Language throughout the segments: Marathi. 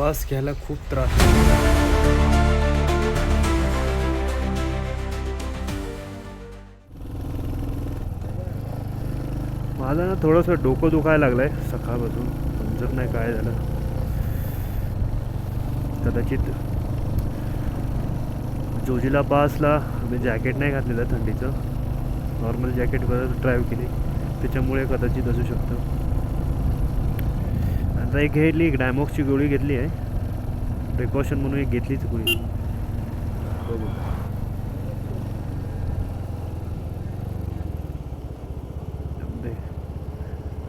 श्वास घ्यायला खूप त्रास. माझं ना थोडंसं डोकं दुखायला लागलंय सकाळपासून, समजत नाही काय झालं. कदाचित जोजिला पासला मी जॅकेट नाही घातलेलं थंडीचं, नॉर्मल जॅकेट वगैरे ड्राईव्ह केली त्याच्यामुळे कदाचित असू शकतं. आता एक घेतली, एक डायमॉक्सची गोळी घेतली आहे, प्रिकॉशन म्हणून एक घेतलीच गोळी. बघू.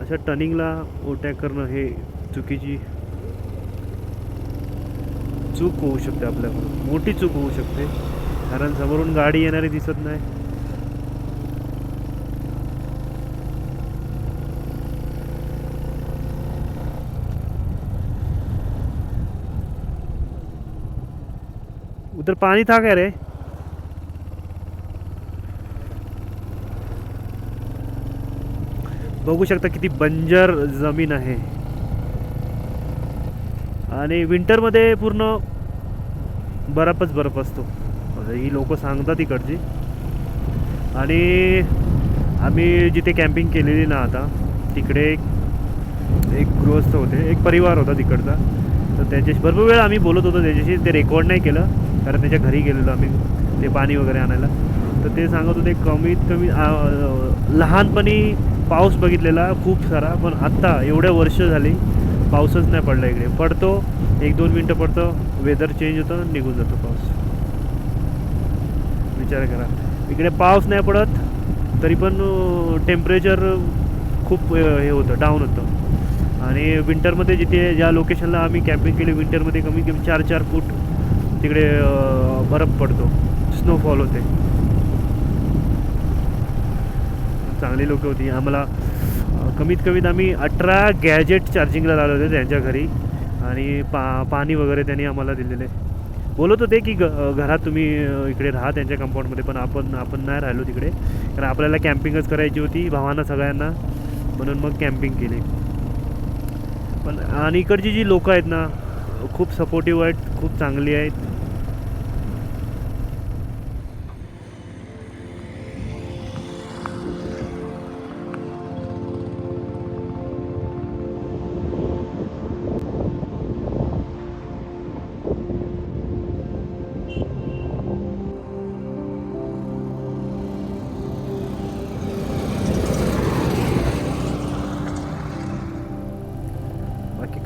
अशा टर्निंगला ओव्हरटेक करणं हे चुकीची चूक होऊ शकते, आपल्याकडून मोठी चूक होऊ शकते, कारण समोरून गाडी येणारी दिसत नाही. उधर पाणी था काय रे? बघू शकता किती बंजर जमीन आहे, आणि विंटरमध्ये पूर्ण बर्फच बर्फ असतो, ही लोक सांगतात इकडची. आणि आम्ही जिथे कॅम्पिंग केलेली ना आता, तिकडे एक गृहस्थ होते, एक परिवार होता तिकडचा, तर त्याच्याशी भरपूर वेळ आम्ही बोलत होतो त्याच्याशी. ते रेकॉर्ड नाही केलं कारण त्याच्या घरी गेलेलो आम्ही ते पाणी वगैरे आणायला. तर ते सांगत होते कमीत कमी लहानपणी पाऊस बघितलेला खूप सारा, पण आत्ता एवढ्या वर्ष झाली पाऊसच नाही पडला इकडे. पडतो 1-2 मिनटं पडतो, वेदर चेंज होतं, निघून जातो पाऊस. विचार करा, इकडे पाऊस नाही पडत तरी पण टेम्परेचर खूप हे होतं, डाऊन होतं. आणि विंटरमध्ये जिथे ज्या लोकेशनला आम्ही कॅम्पिंग केली, विंटरमध्ये कमीत कमी 4-4 फूट तिकडे बर्फ पडतो, स्नोफॉल होते. चांगली लोक होती. आम्हाला कमीत कमीत आम्ही 18 गॅजेट चार्जिंगला लावले होते त्यांच्या घरी, आणि पाणी वगैरे त्यांनी आम्हाला दिलेले. बोलत होते की घरात तुम्ही इकडे राहा त्यांच्या कंपाऊंडमध्ये, पण आपण नाही राहिलो तिकडे, कारण आपल्याला कॅम्पिंगच करायची होती भावांना सगळ्यांना, म्हणून मग कॅम्पिंग केली. पण आणि इकडची जी लोकं आहेत ना खूप सपोर्टिव्ह आहेत, खूप चांगली आहेत.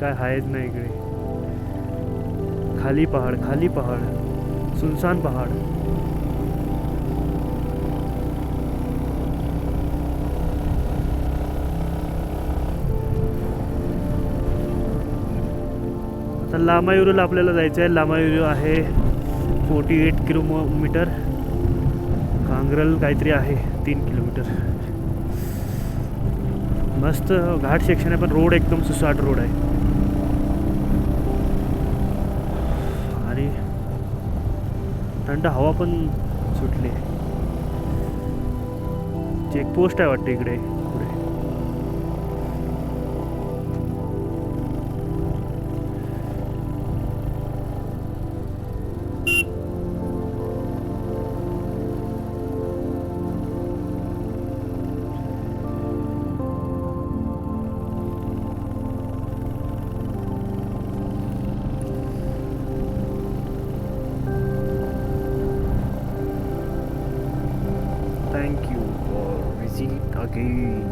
काय आहेच नाही इकडे, खाली पहाड, खाली पहाड, सुनसान पहाड. आता लामायुरूला आपल्याला जायचं आहे. लामायुरू आहे 48 किलोमीटर, कांग्रल काहीतरी आहे 3 किलोमीटर. मस्त घाट सेक्शन आहे, पण रोड एकदम सुसाट रोड आहे. आणि थंड हवा पण सुटली. चेकपोस्ट आहे वाटतं इकडे पुढे. Thank you for visit again.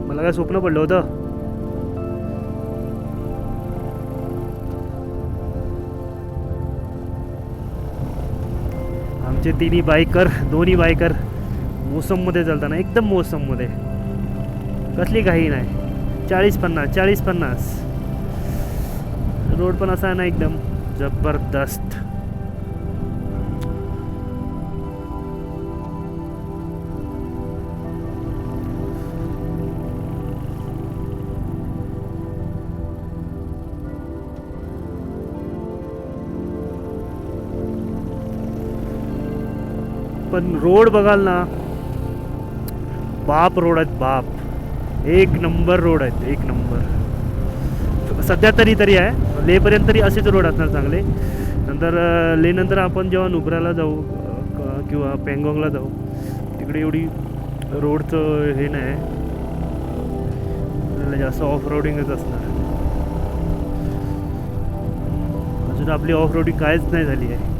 मला काय स्वप्न पडलं होतं. आमचे दोन्ही बायकर मोसममध्ये चालताना, एकदम मोसममध्ये, कसली घाई नाही. 40-50 रोड पण असा ना एकदम जबरदस्त. पण रोड बघाल ना, बाप रोड आहेत बाप, एक नंबर रोड आहेत, एक नंबर. सध्या तरी आहे, लेपर्यंत तरी असेच रोड असणार चांगले. नंतर लेनंतर आपण जेव्हा नुब्राला जाऊ किंवा पँगॉंगला जाऊ, तिकडे एवढी रोडचं हे नाही, जास्त ऑफ रोडिंगच असणार. अजून आपली ऑफ रोडिंग कायच नाही झाली आहे.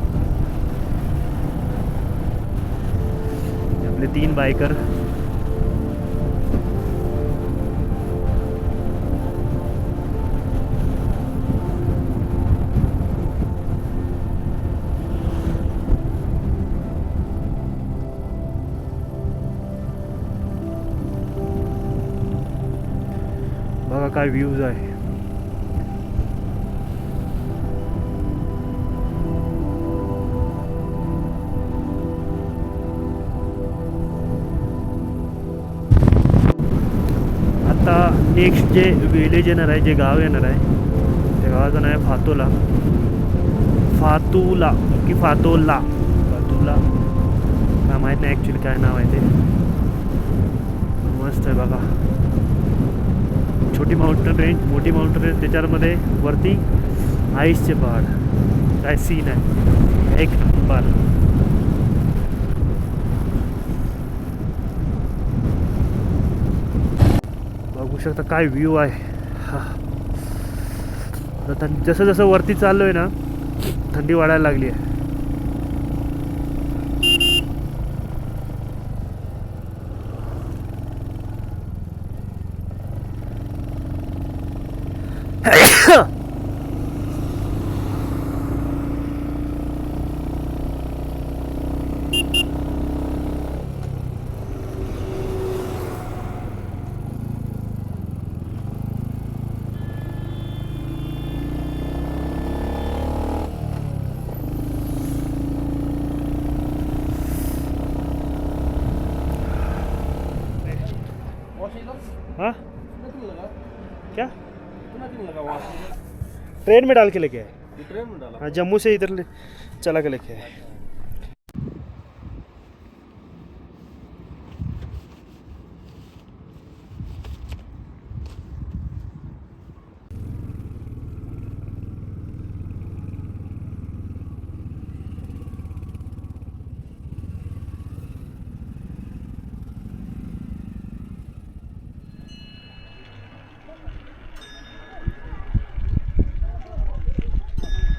आपले 3 बायकर बघा काय व्ह्यूज आहे. आता नेक्स्ट जे विलेज येणार आहे, जे गाव येणार आहे, त्या गावाचं नाव आहे फातोला. फातुला की फातोला, फातुला काय माहीत नाही ॲक्च्युली काय नाव आहे ते. मस्त आहे बघा, छोटी माउंटन रेंज, मोठी माउंटन रेंज, त्याच्यामध्ये वरती आईसचे पहाड. काय सीन आहे, एक नंबर. बघू शकता काय व्ह्यू आहे. आता जसं जसं वरती चाललो आहे ना, थंडी वाढायला लागली आहे. हाँ क्या ट्रेन में डाल के लेके आए, ट्रेन में डाला। हाँ जम्मू से इधर चला के लेके आए.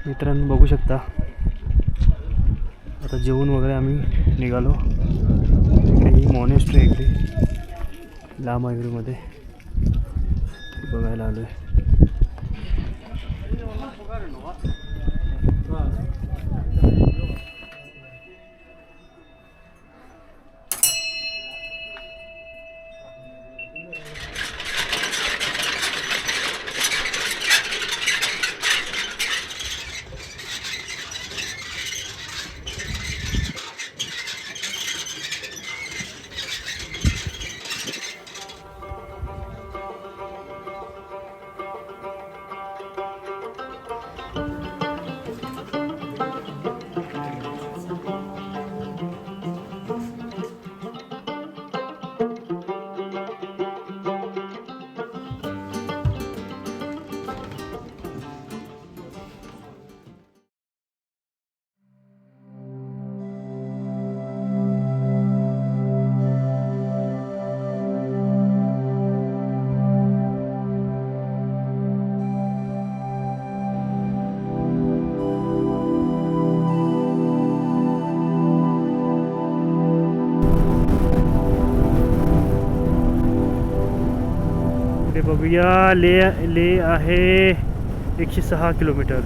मित्रांनो बघू शकता, आता जेवून वगैरे आम्ही निघालो. इकडे ही मॉनेस्ट्री आहे, इकडे लामायूरमध्ये बघायला आलो आहे. बघूया, ले आहे 106 किलोमीटर,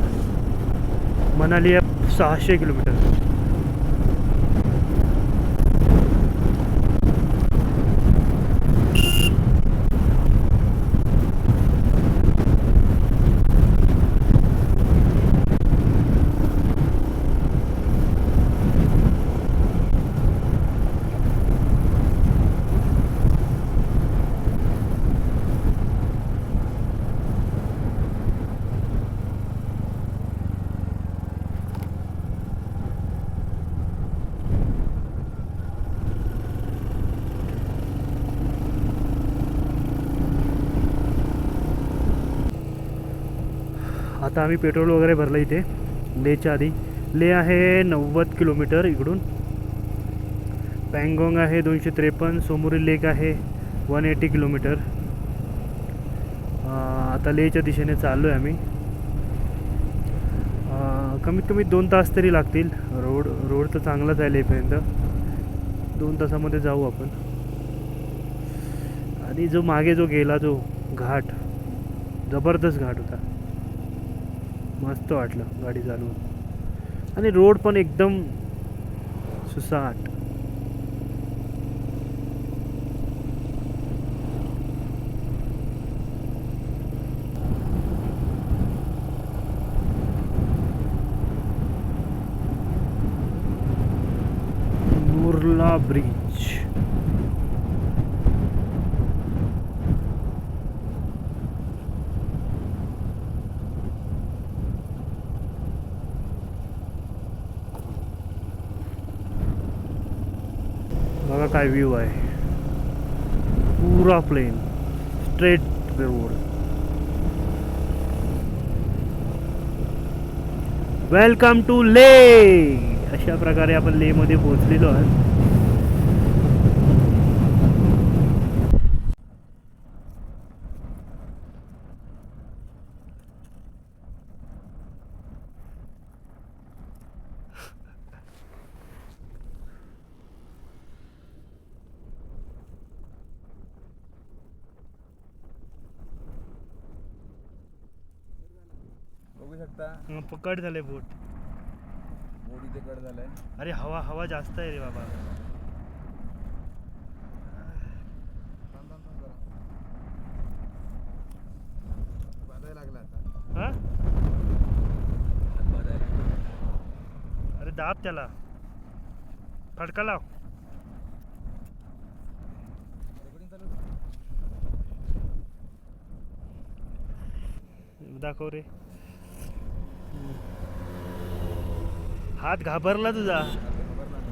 मनाली 600 किलोमीटर. आता आम्ही पेट्रोल वगैरे भरलं इथे लेच्या आधी. ले आहे 90 किलोमीटर इकडून. पँगॉंग आहे 253. सोमुरी लेक आहे 180 किलोमीटर. आता लेच्या दिशेने चाललो आहे आम्ही. कमीत कमी 2 तास तरी लागतील. रोड तर चांगलाच आहे लेपर्यंत. 2 तासामध्ये जाऊ आपण. आणि जो मागे जो गेला जो घाट, जबरदस्त घाट होता. मस्त वाटलं गाडी चालवून. आणि रोड पण एकदम सुसाट. नूरला ब्रिज. बघा काय व्ह्यू आहे. पुरा plain straight road. Welcome to Leh. अशा प्रकारे आपण ले मध्ये पोहोचलेलो आहोत. बघू शकता पकड झाले बोट. बोट इथे कट झालाय. अरे हवा जास्त आहे रे बाबा. बाजायला लागला आता. हा हात बाजायला लागला. अरे दाब त्याला. फडका लाव. रेकॉर्डिंग चालू आहे. दाखव रे. हात घाबरला तुझा. घाबरला ना.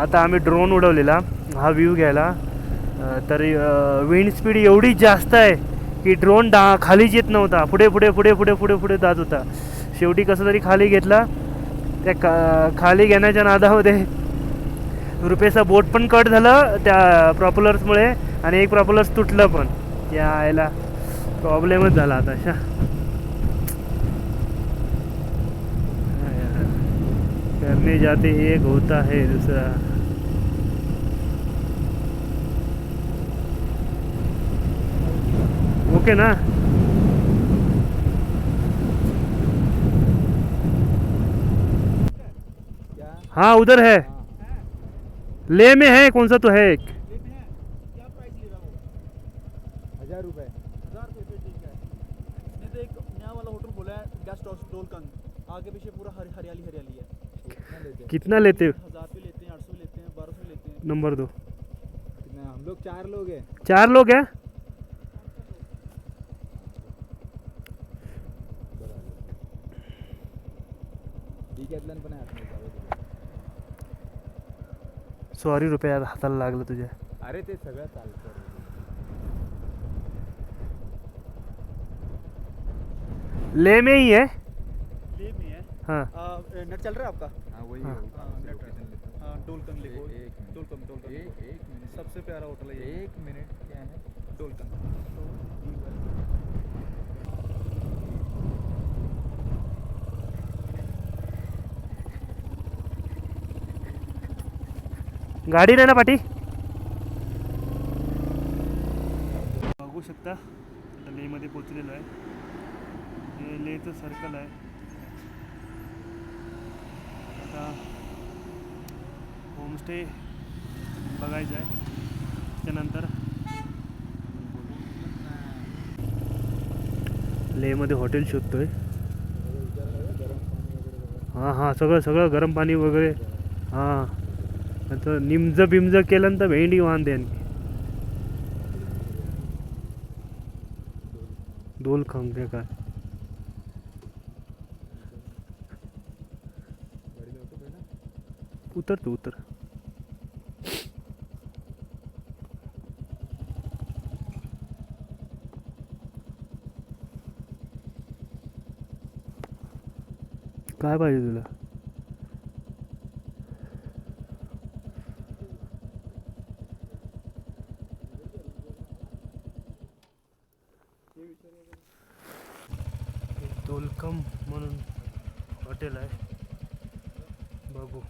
आता आम्ही ड्रोन उडवलेला हा व्ह्यू घ्यायला. तर विंड स्पीड एवढी जास्त आहे की ड्रोन खालीच येत नव्हता. पुढे पुढे पुढे पुढे पुढे पुढे जात होता. शेवटी कसं तरी खाली घेतला. त्या खाली घेण्याच्या नादामध्ये रुपेचा बोट पण कट झालं त्या प्रॉपलर्समुळे. आणि एक प्रॉपलर्स तुटलं पण. त्या यायला प्रॉब्लेमच झाला आता. अशा करने जाते एक होता है दूसरा. ओके ना. क्या? हाँ उधर है. ले में है. कौन सा तो है एक. क्या प्राइस ले रहा वो? 1000 रुपये. 1000 रुपये पे ठीक है. इसने तो एक नया वाला होटल खोला है गेस्ट हाउस डोलकंग. आगे पीछे पूरा हरियाली हरियाली है. कितना लेते हैं? कितना लेते हो? 1000 पे लेते हैं, 800 लेते हैं, 1200 लेते हैं. नंबर दो. कितना? हम लोग 4 लोग हैं. 4 लोग हैं. डिकॅथलॉन पण आहे आतमध्ये. जाऊ दे. सॉरी रुपया हाताला लागलं तुझ्या. अरे ते सगळं चालतं. ले में ही है. ले में है. हाँ नेट चल रहा है आपका? हाँ वही हाँ. लोकेशन लेते हैं. हाँ डोलकंग लेको. एक मिनट. डोलकंग एक मिनट. सबसे प्यारा होटल है ये. 1 मिनिट. क्या है? डोलकंग. गाडी नाही ना पाठी. बघू शकता आता लेमध्ये पोचलेलो आहे. हे लेचं सर्कल आहे. आता होमस्टे बघायचं आहे. त्यानंतर लेमध्ये हॉटेल शोधतोय. हां हां सगळं गरम पाणी वगैरे. हां आता निमज बिमज केलं तर भेंडी वांदे. आणखी डोल खाऊन काय. उतर तू उतर. काय पाहिजे तुला? दोलकम म्हणून हॉटेल आहे, बघू.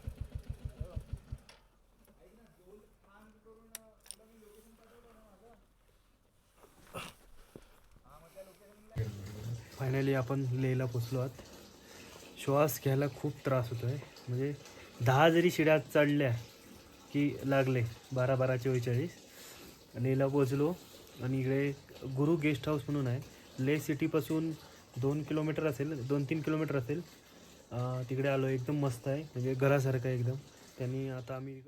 फायनली आपण लेहला पोचलो आहोत. श्वास घ्यायला खूप त्रास होतो आहे, म्हणजे 10 जरी शिड्या चढल्या की लागले 12-12-44. लेहला पोचलो आणि इकडे गुरु गेस्ट हाऊस म्हणून आहे. लेह सिटीपासून 2 किलोमीटर असेल, 2-3 किलोमीटर असेल. तिकडे आलो, एकदम मस्त आहे, म्हणजे घरासारखं आहे एकदम. त्यांनी आता आम्ही